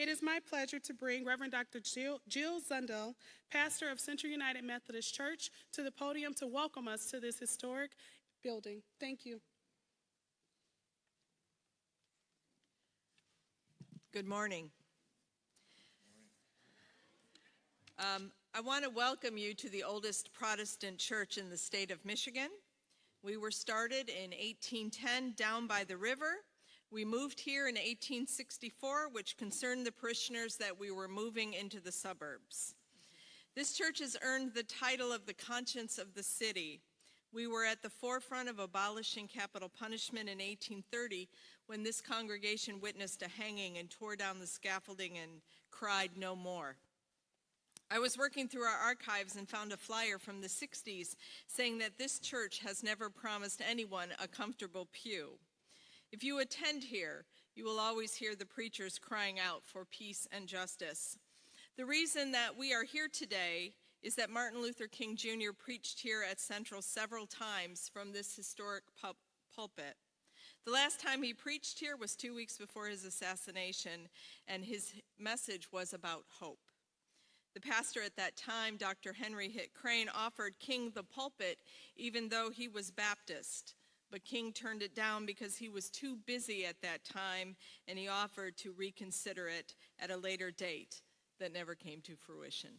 It is my pleasure to bring Reverend Dr. Jill Zundel, pastor of Central United Methodist Church, to the podium to welcome us to this historic building. Thank you. Good morning. I want to welcome you to the oldest Protestant church in the state of Michigan. We were started in 1810 down by the river. We moved here in 1864, which concerned the parishioners that we were moving into the suburbs. This church has earned the title of the conscience of the city. We were at the forefront of abolishing capital punishment in 1830 when this congregation witnessed a hanging and tore down the scaffolding and cried no more. I was working through our archives and found a flyer from the 60s saying that this church has never promised anyone a comfortable pew. If you attend here, you will always hear the preachers crying out for peace and justice. The reason that we are here today is that Martin Luther King Jr. preached here at Central several times from this historic pulpit. The last time he preached here was 2 weeks before his assassination, and his message was about hope. The pastor at that time, Dr. Henry Hitt Crane, offered King the pulpit even though he was Baptist. But King turned it down because he was too busy at that time, and he offered to reconsider it at a later date that never came to fruition.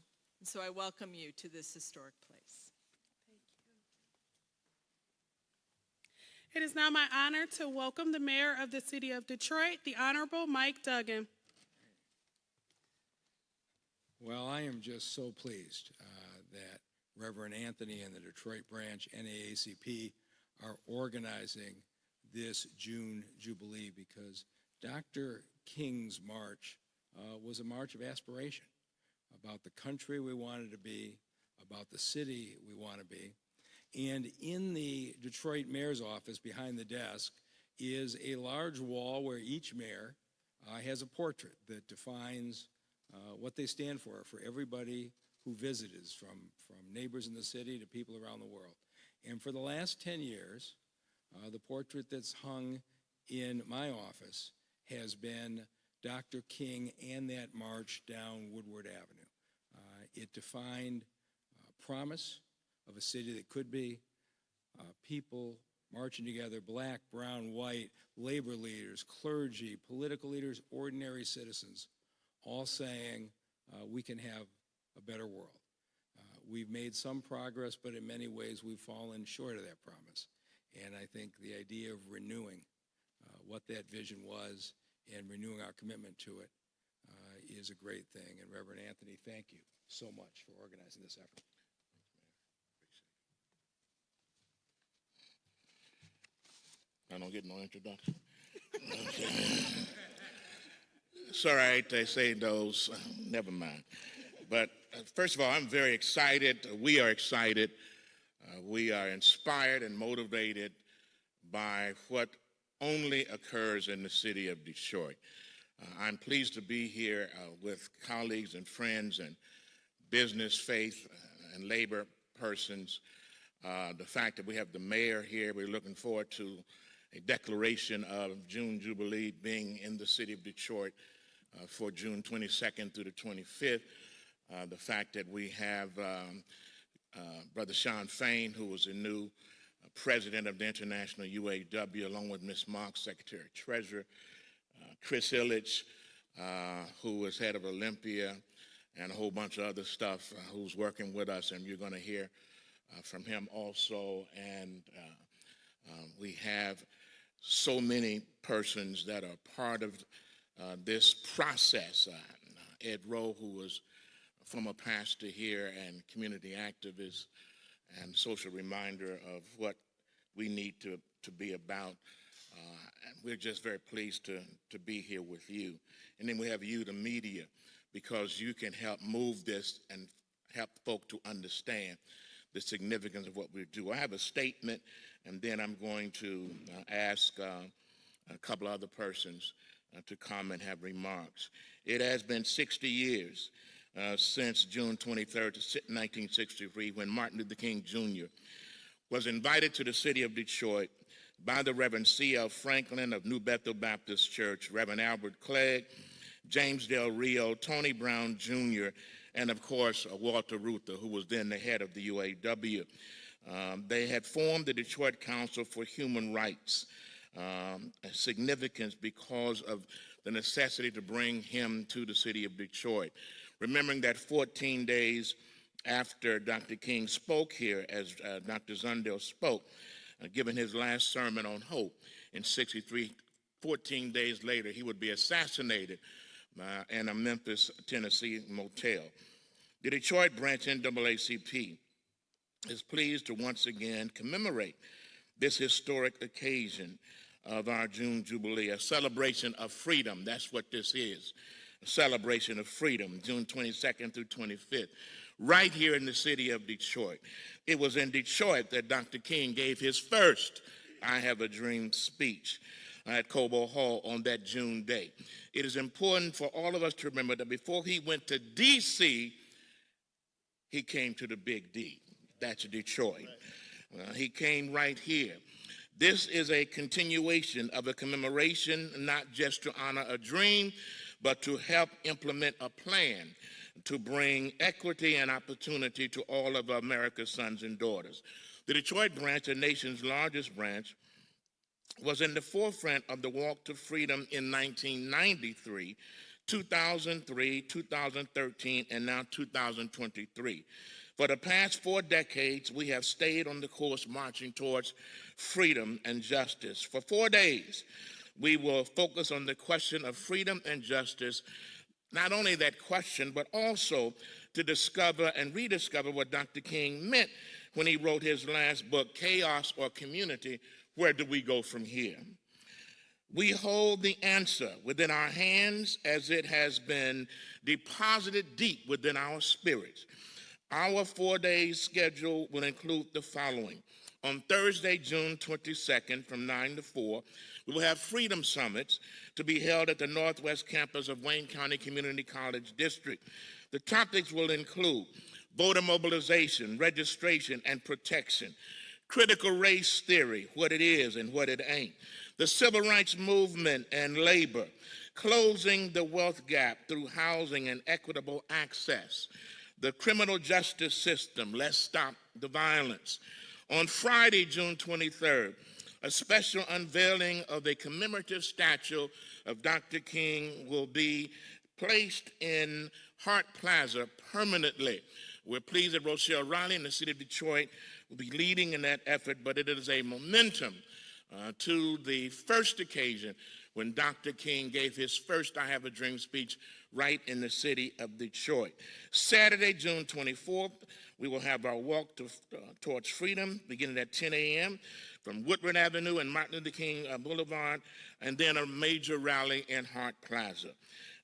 And so I welcome you to this historic place. Thank you. It is now my honor to welcome the mayor of the city of Detroit, the Honorable Mike Duggan. Well, I am just so pleased that Reverend Anthony and the Detroit branch NAACP are organizing this June Jubilee because Dr. King's march was a march of aspiration about the country we wanted to be, about the city we want to be. And in the Detroit mayor's office behind the desk is a large wall where each mayor has a portrait that defines what they stand for everybody who visits, from neighbors in the city to people around the world. And for the last 10 years, the portrait that's hung in my office has been Dr. King and that march down Woodward Avenue. It defined promise of a city that could be, people marching together, black, brown, white, labor leaders, clergy, political leaders, ordinary citizens, all saying we can have a better world. We've made some progress, but in many ways we've fallen short of that promise. And I think the idea of renewing what that vision was and renewing our commitment to it is a great thing. And Reverend Anthony, thank you so much for organizing this effort. I don't get no introduction. Okay. It's all right, they say those, never mind. But first of all, I'm very excited. We are excited. We are inspired and motivated by what only occurs in the city of Detroit. I'm pleased to be here with colleagues and friends and business, faith, and labor persons. The fact that we have the mayor here, we're looking forward to a declaration of June Jubilee being in the city of Detroit for June 22nd through the 25th. The fact that we have Brother Sean Fain, who was the new president of the International UAW, along with Ms. Marks, Secretary Treasurer, Chris Illich, who was head of Olympia, and a whole bunch of other stuff, who's working with us, and you're going to hear from him also. And we have so many persons that are part of this process. Ed Rowe, who was a former pastor here and community activist and social reminder of what we need to be about. And we're just very pleased to be here with you. And then we have you, the media, because you can help move this and help folk to understand the significance of what we do. I have a statement, and then I'm going to ask a couple other persons to come and have remarks. It has been 60 years since June 23rd, 1963, when Martin Luther King Jr. was invited to the city of Detroit by the Reverend C.L. Franklin of New Bethel Baptist Church, Reverend Albert Clegg, James Del Rio, Tony Brown Jr., and of course, Walter Reuther, who was then the head of the UAW. They had formed the Detroit Council for Human Rights, significance because of the necessity to bring him to the city of Detroit. Remembering that 14 days after Dr. King spoke here, as Dr. Zundel spoke, giving his last sermon on hope in '63, 14 days later, he would be assassinated in a Memphis, Tennessee motel. The Detroit branch NAACP is pleased to once again commemorate this historic occasion of our June Jubilee, a celebration of freedom. That's what this is, a celebration of freedom, June 22nd through 25th, right here in the city of Detroit. It was in Detroit that Dr. King gave his first I Have a Dream speech at Cobo Hall on that June day. It is important for all of us to remember that before he went to D.C., he came to the Big D. That's Detroit. He came right here. This is a continuation of a commemoration, not just to honor a dream, but to help implement a plan to bring equity and opportunity to all of America's sons and daughters. The Detroit branch, the nation's largest branch, was in the forefront of the Walk to Freedom in 1993, 2003, 2013, and now 2023. For the past 4 decades, we have stayed on the course marching towards freedom and justice. For 4 days, we will focus on the question of freedom and justice, not only that question, but also to discover and rediscover what Dr. King meant when he wrote his last book, Chaos or Community, Where Do We Go From Here? We hold the answer within our hands as it has been deposited deep within our spirits. Our 4-day schedule will include the following. On Thursday, June 22nd, from 9 to 4, we will have Freedom Summits to be held at the Northwest campus of Wayne County Community College District. The topics will include voter mobilization, registration, and protection, critical race theory, what it is and what it ain't, the civil rights movement and labor, closing the wealth gap through housing and equitable access, the criminal justice system, let's stop the violence. On Friday, June 23rd, a special unveiling of a commemorative statue of Dr. King will be placed in Hart Plaza permanently. We're pleased that Rochelle Riley in the city of Detroit will be leading in that effort, but it is a momentum to the first occasion when Dr. King gave his first I Have a Dream speech right in the city of Detroit. Saturday, June 24th, we will have our walk towards freedom beginning at 10 a.m. from Woodward Avenue and Martin Luther King Boulevard, and then a major rally in Hart Plaza.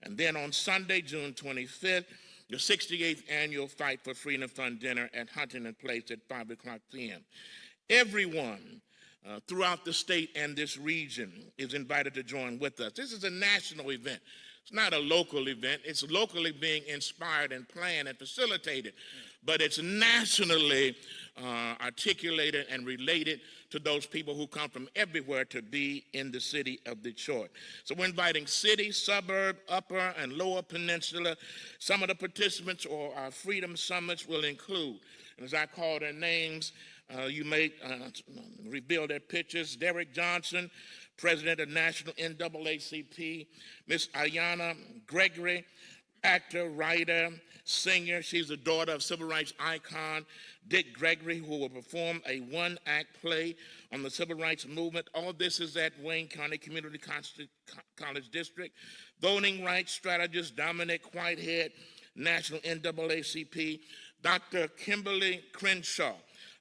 And then on Sunday, June 25th, the 68th annual Fight for Freedom Fund dinner at Huntington Place at 5 o'clock p.m. Everyone throughout the state and this region is invited to join with us. This is a national event. It's not a local event. It's locally being inspired and planned and facilitated, but it's nationally articulated and related to those people who come from everywhere to be in the city of Detroit. So we're inviting city, suburb, upper and lower peninsula. Some of the participants or our Freedom Summits will include, and as I call their names, you may reveal their pictures: Derek Johnson, president of National NAACP, Miss Ayanna Gregory, actor, writer, singer. She's the daughter of civil rights icon Dick Gregory, who will perform a one-act play on the civil rights movement. All this is at Wayne County Community College District. Voting rights strategist Dominic Whitehead, National NAACP. Dr. Kimberly Crenshaw,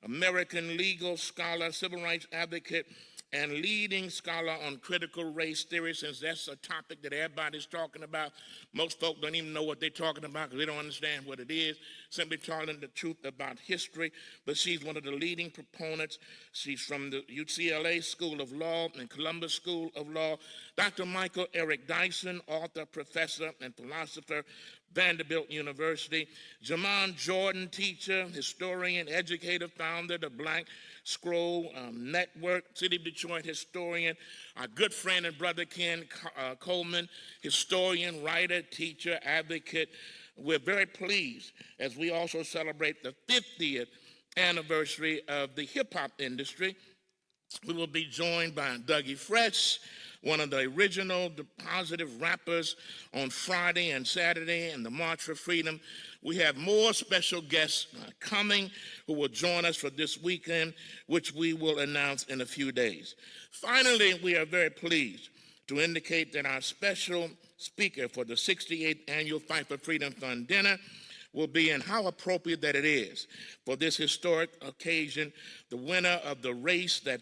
American legal scholar, civil rights advocate, and leading scholar on critical race theory, since that's a topic that everybody's talking about. Most folk don't even know what they're talking about because they don't understand what it is, simply telling the truth about history. But she's one of the leading proponents. She's from the UCLA School of Law and Columbus School of Law. Dr. Michael Eric Dyson, author, professor, and philosopher, Vanderbilt University. Jamon Jordan, teacher, historian, educator, founder of the Black Scroll Network, City of Detroit historian, our good friend and brother Ken Coleman, historian, writer, teacher, advocate. We're very pleased as we also celebrate the 50th anniversary of the hip-hop industry. We will be joined by Dougie Fresh, one of the original positive rappers, on Friday and Saturday in the March for Freedom. We have more special guests coming who will join us for this weekend, which we will announce in a few days. Finally, we are very pleased to indicate that our special speaker for the 68th Annual Fight for Freedom Fund Dinner will be, and how appropriate that it is for this historic occasion, the winner of the race that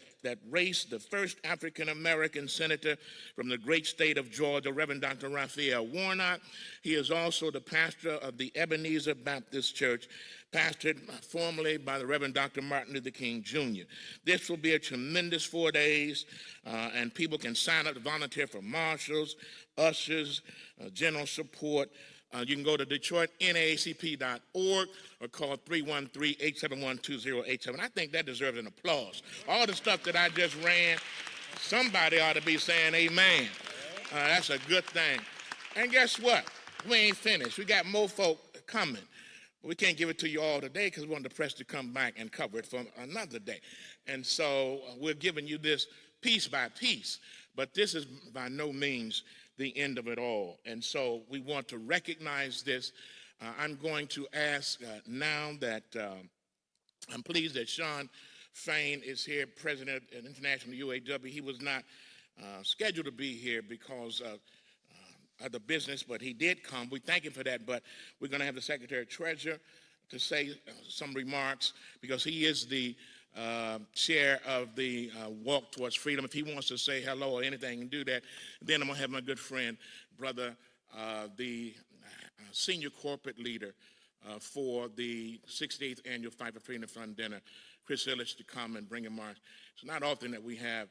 raced the first African-American senator from the great state of Georgia, Reverend Dr. Raphael Warnock. He is also the pastor of the Ebenezer Baptist Church, pastored formerly by the Reverend Dr. Martin Luther King Jr. This will be a tremendous 4 days, and people can sign up to volunteer for marshals, ushers, general support. You can go to DetroitNAACP.org or call 313-871-2087. I think that deserves an applause. All the stuff that I just ran, somebody ought to be saying amen. That's a good thing. And guess what? We ain't finished. We got more folk coming. But we can't give it to you all today because we want the press to come back and cover it for another day. And so we're giving you this piece by piece. But this is by no means the end of it all. And so we want to recognize this. I'm going to ask now that I'm pleased that Sean Fain is here, president of International UAW. He was not scheduled to be here because of the business, but he did come. We thank him for that, but we're going to have the Secretary Treasurer to say some remarks because he is the chair of the Walk Towards Freedom. If he wants to say hello or anything, and do that. Then I'm going to have my good friend, brother, the senior corporate leader for the 68th Annual Fight for Freedom Fund Dinner, Chris Illich, to come and bring a march. It's not often that we have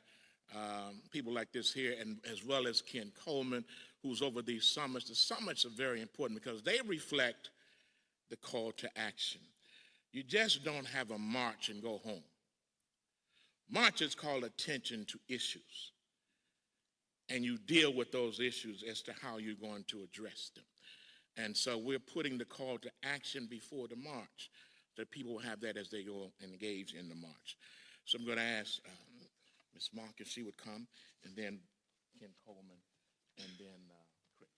people like this here, and as well as Ken Coleman, who's over these summits. The summits are very important because they reflect the call to action. You just don't have a march and go home. Marches call attention to issues, and you deal with those issues as to how you're going to address them. And so we're putting the call to action before the march, that people will have that as they go engage in the march. So I'm going to ask Ms. Mark if she would come, and then Ken Coleman, and then Chris.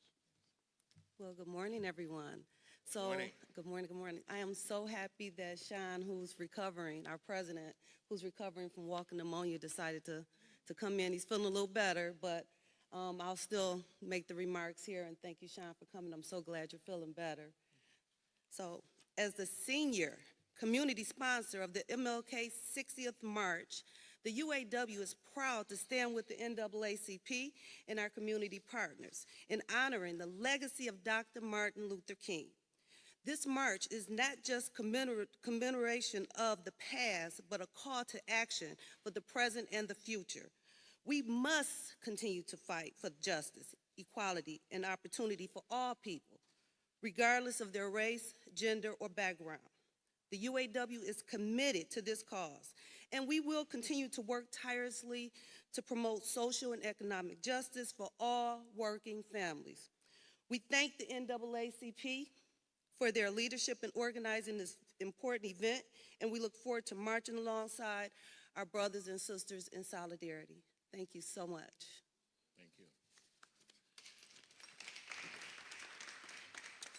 Well, good morning, everyone. Good morning. I am so happy that Sean, who's recovering, our president, who's recovering from walking pneumonia, decided to come in. He's feeling a little better, but I'll still make the remarks here, and thank you, Sean, for coming. I'm so glad you're feeling better. So, as the senior community sponsor of the MLK 60th March, the UAW is proud to stand with the NAACP and our community partners in honoring the legacy of Dr. Martin Luther King. This march is not just commemoration of the past, but a call to action for the present and the future. We must continue to fight for justice, equality, and opportunity for all people, regardless of their race, gender, or background. The UAW is committed to this cause, and we will continue to work tirelessly to promote social and economic justice for all working families. We thank the NAACP for their leadership in organizing this important event, and we look forward to marching alongside our brothers and sisters in solidarity. Thank you so much. Thank you.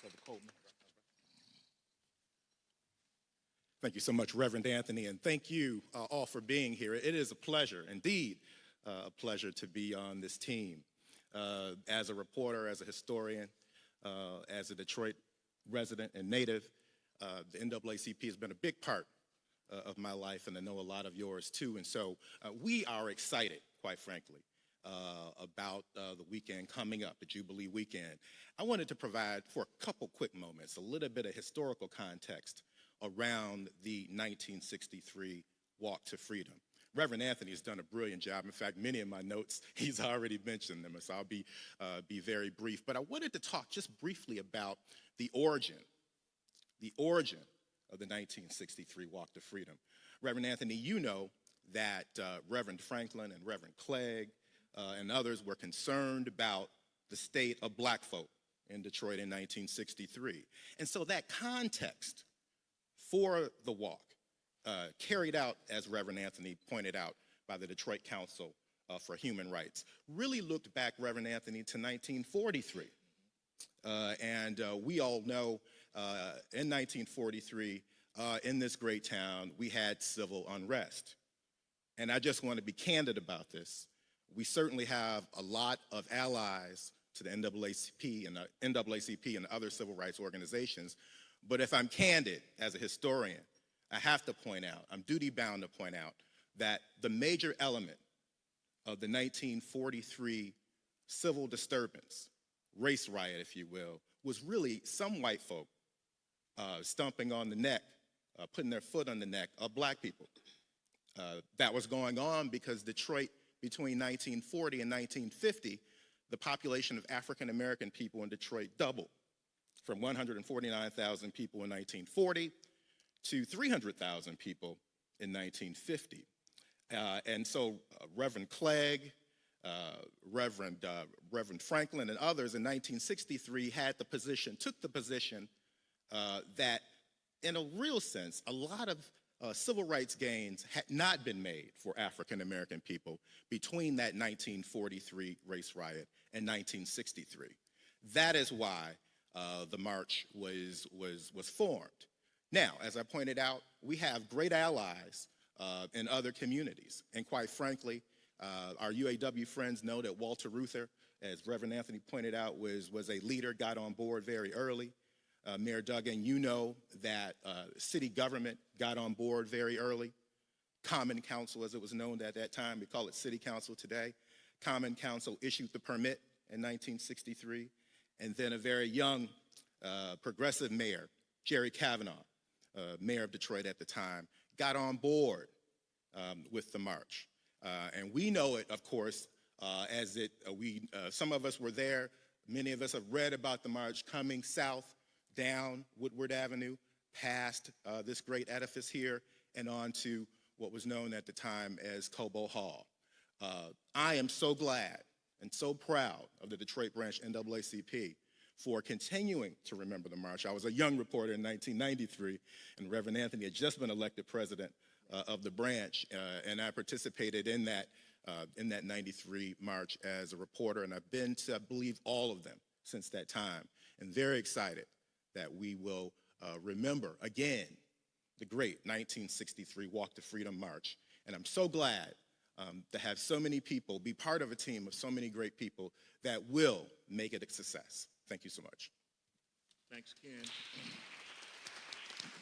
Brother Coleman. Thank you so much, Reverend Anthony, and thank you all for being here. It is a pleasure, indeed, a pleasure to be on this team. As a reporter, as a historian, as a Detroit resident and native, the NAACP has been a big part of my life, and I know a lot of yours too. And so we are excited, quite frankly, about the weekend coming up, the Jubilee weekend. I wanted to provide, for a couple quick moments, a little bit of historical context around the 1963 Walk to Freedom. Reverend Anthony has done a brilliant job. In fact, many of my notes, he's already mentioned them, so I'll be very brief. But I wanted to talk just briefly about the origin of the 1963 Walk to Freedom. Reverend Anthony, you know that Reverend Franklin and Reverend Clegg and others were concerned about the state of black folk in Detroit in 1963. And so that context for the walk, carried out, as Reverend Anthony pointed out, by the Detroit Council for Human Rights, really looked back, Reverend Anthony, to 1943. And we all know in 1943, in this great town, we had civil unrest. And I just want to be candid about this. We certainly have a lot of allies to the NAACP and other civil rights organizations. But if I'm candid as a historian, I have to point out, I'm duty-bound to point out, that the major element of the 1943 civil disturbance, race riot, if you will, was really some white folk stomping on the neck, putting their foot on the neck of black people. That was going on because Detroit, between 1940 and 1950, the population of African American people in Detroit doubled from 149,000 people in 1940 to 300,000 people in 1950. And so Reverend Clegg, Reverend Franklin, and others in 1963 took the position that in a real sense, a lot of civil rights gains had not been made for African American people between that 1943 race riot and 1963. That is why the march was formed. Now, as I pointed out, we have great allies in other communities. And quite frankly, our UAW friends know that Walter Reuther, as Reverend Anthony pointed out, was a leader, got on board very early. Mayor Duggan, you know that city government got on board very early. Common Council, as it was known at that time, we call it City Council today. Common Council issued the permit in 1963. And then a very young progressive mayor, Jerry Kavanaugh, mayor of Detroit at the time, got on board with the march. And we know it, of course, some of us were there. Many of us have read about the march coming south down Woodward Avenue, past this great edifice here, and on to what was known at the time as Cobo Hall. I am so glad and so proud of the Detroit branch NAACP for continuing to remember the march. I was a young reporter in 1993, and Reverend Anthony had just been elected president of the branch, and I participated in that 93 march as a reporter, and I've been to, I believe, all of them since that time, and very excited that we will remember again the great 1963 Walk to Freedom March. And I'm so glad to have so many people be part of a team of so many great people that will make it a success. Thank you so much. Thanks, Ken.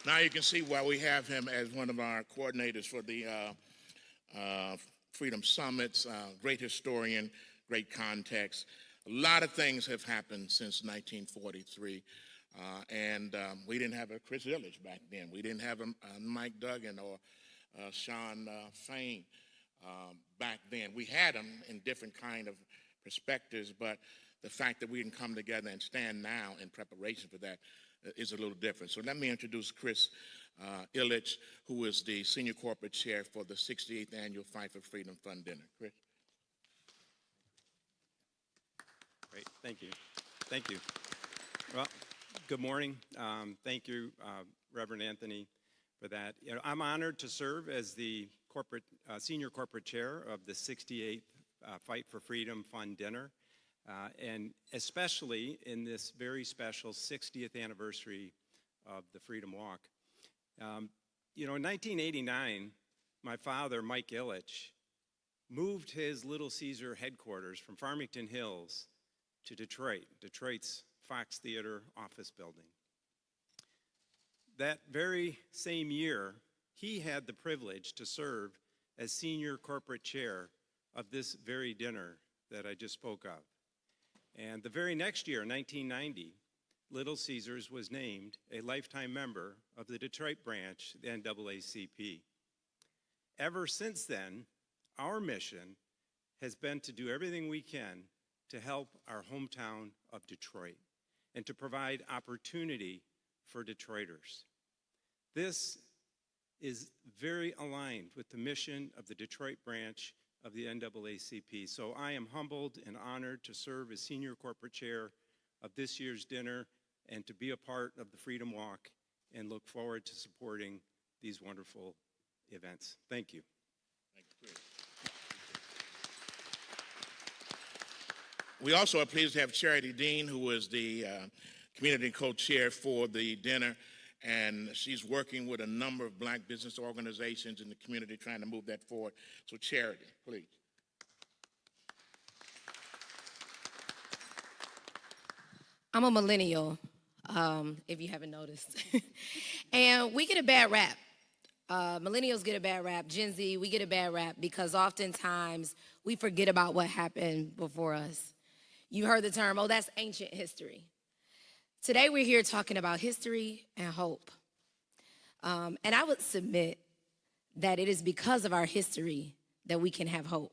Now you can see why we have him as one of our coordinators for the Freedom Summits, great historian, great context. A lot of things have happened since 1943. And we didn't have a Chris Illich back then. We didn't have a Mike Duggan or Sean Fain back then. We had them in different kind of perspectives, but the fact that we can come together and stand now in preparation for that is a little different. So let me introduce Chris Illich, who is the Senior Corporate Chair for the 68th Annual Fight for Freedom Fund Dinner. Chris? Great, thank you. Thank you. Well, good morning. Thank you, Reverend Anthony, for that. You know, I'm honored to serve as the Senior Corporate Chair of the 68th Fight for Freedom Fund Dinner, and especially in this very special 60th anniversary of the Freedom Walk. You know, in 1989, my father, Mike Illich, moved his Little Caesar headquarters from Farmington Hills to Detroit, Detroit's Fox Theater office building. That very same year, he had the privilege to serve as Senior Corporate Chair of this very dinner that I just spoke of. And the very next year, 1990, Little Caesars was named a lifetime member of the Detroit branch, the NAACP. Ever since then, our mission has been to do everything we can to help our hometown of Detroit and to provide opportunity for Detroiters. This is very aligned with the mission of the Detroit branch of the NAACP. So I am humbled and honored to serve as senior corporate chair of this year's dinner and to be a part of the Freedom Walk, and look forward to supporting these wonderful events. Thank you. Thank you. We also are pleased to have Charity Dean, who is the community co-chair for the dinner, and she's working with a number of black business organizations in the community trying to move that forward. So Charity, please. I'm a millennial, if you haven't noticed. And we get a bad rap. Millennials get a bad rap. Gen Z, we get a bad rap because oftentimes we forget about what happened before us. You heard the term, oh, that's ancient history. Today we're here talking about history and hope. And I would submit that it is because of our history that we can have hope.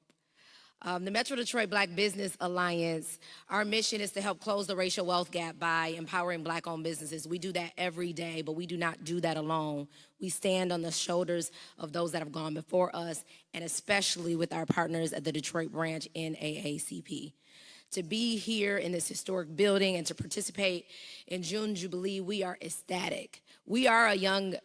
The Metro Detroit Black Business Alliance, our mission is to help close the racial wealth gap by empowering Black-owned businesses. We do that every day, but we do not do that alone. We stand on the shoulders of those that have gone before us, and especially with our partners at the Detroit branch NAACP. To be here in this historic building and to participate in June Jubilee, we are ecstatic. We are a young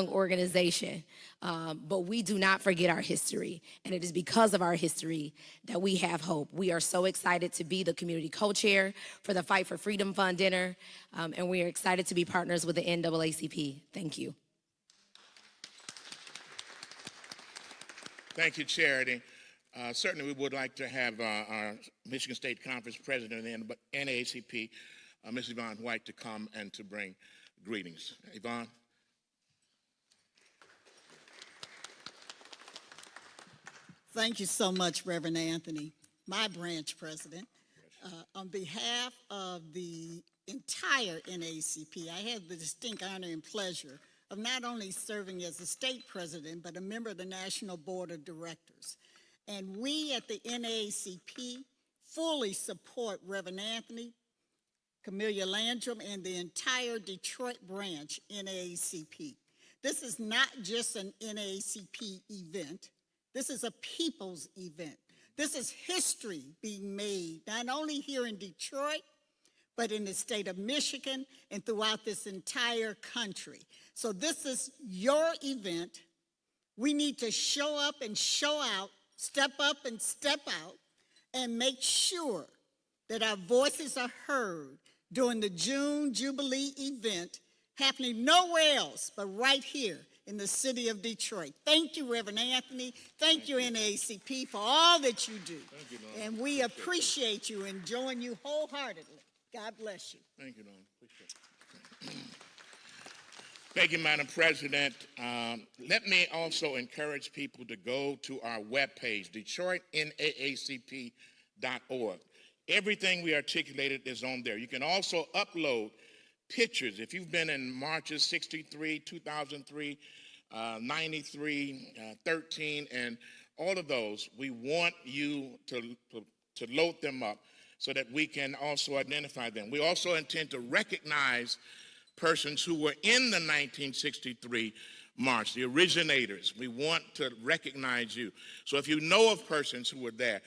organization, but we do not forget our history. And it is because of our history that we have hope. We are so excited to be the community co-chair for the Fight for Freedom Fund dinner, and we are excited to be partners with the NAACP. Thank you. Thank you, Charity. Certainly, we would like to have our Michigan State Conference President of the NAACP, Ms. Yvonne White, to come and to bring greetings. Yvonne? Thank you so much, Reverend Anthony, my branch president. On behalf of the entire NAACP, I have the distinct honor and pleasure of not only serving as the state president, but a member of the National Board of Directors. And we at the NAACP fully support Reverend Anthony, Camellia Landrum, and the entire Detroit branch NAACP. This is not just an NAACP event. This is a people's event. This is history being made, not only here in Detroit, but in the state of Michigan and throughout this entire country. So this is your event. We need to show up and show out, step up and step out, and make sure that our voices are heard during the June Jubilee event happening nowhere else but right here in the city of Detroit. Thank you, Reverend Anthony. Thank you, NAACP, for all that you do. Thank you, Norm. And we appreciate you and join you wholeheartedly. God bless you. Thank you, Norm. Appreciate it. Thank you, Madam President. Let me also encourage people to go to our webpage, DetroitNAACP.org. Everything we articulated is on there. You can also upload pictures. If you've been in marches 63, 2003, 93, 13, and all of those, we want you to load them up so that we can also identify them. We also intend to recognize persons who were in the 1963 march, the originators. We want to recognize you. So if you know of persons who were there,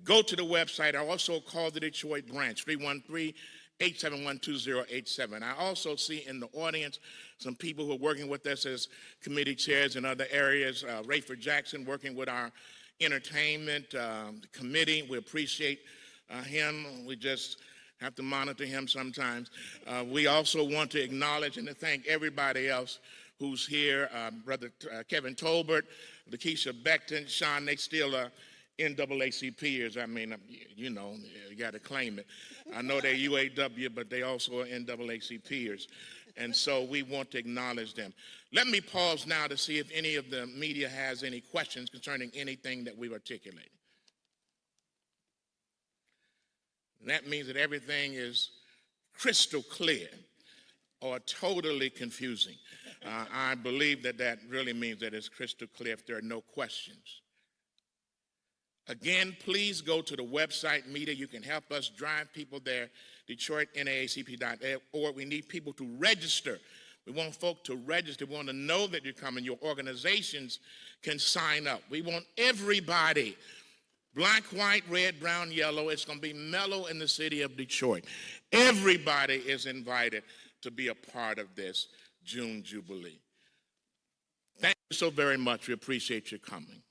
go to the website. I also call the Detroit branch, 313-871-2087. I also see in the audience some people who are working with us as committee chairs in other areas. Rayford Jackson working with our entertainment committee. We appreciate him. We just have to monitor him sometimes. We also want to acknowledge and to thank everybody else who's here. Brother Kevin Tolbert, Lakeisha Beckton, Sean, they still are NAACPers. I mean, you know, you got to claim it. I know they're UAW, but they also are NAACPers. And so we want to acknowledge them. Let me pause now to see if any of the media has any questions concerning anything that we've articulated. And that means that everything is crystal clear or totally confusing. I believe that that really means that it's crystal clear if there are no questions. Again, please go to the website, media. You can help us drive people there, DetroitNAACP.org. We need people to register We want folk to register. We want to know that you're coming. Your organizations can sign up. We want everybody, black, white, red, brown, yellow. It's going to be mellow in the city of Detroit. Everybody is invited to be a part of this June Jubilee. Thank you so very much. We appreciate you coming.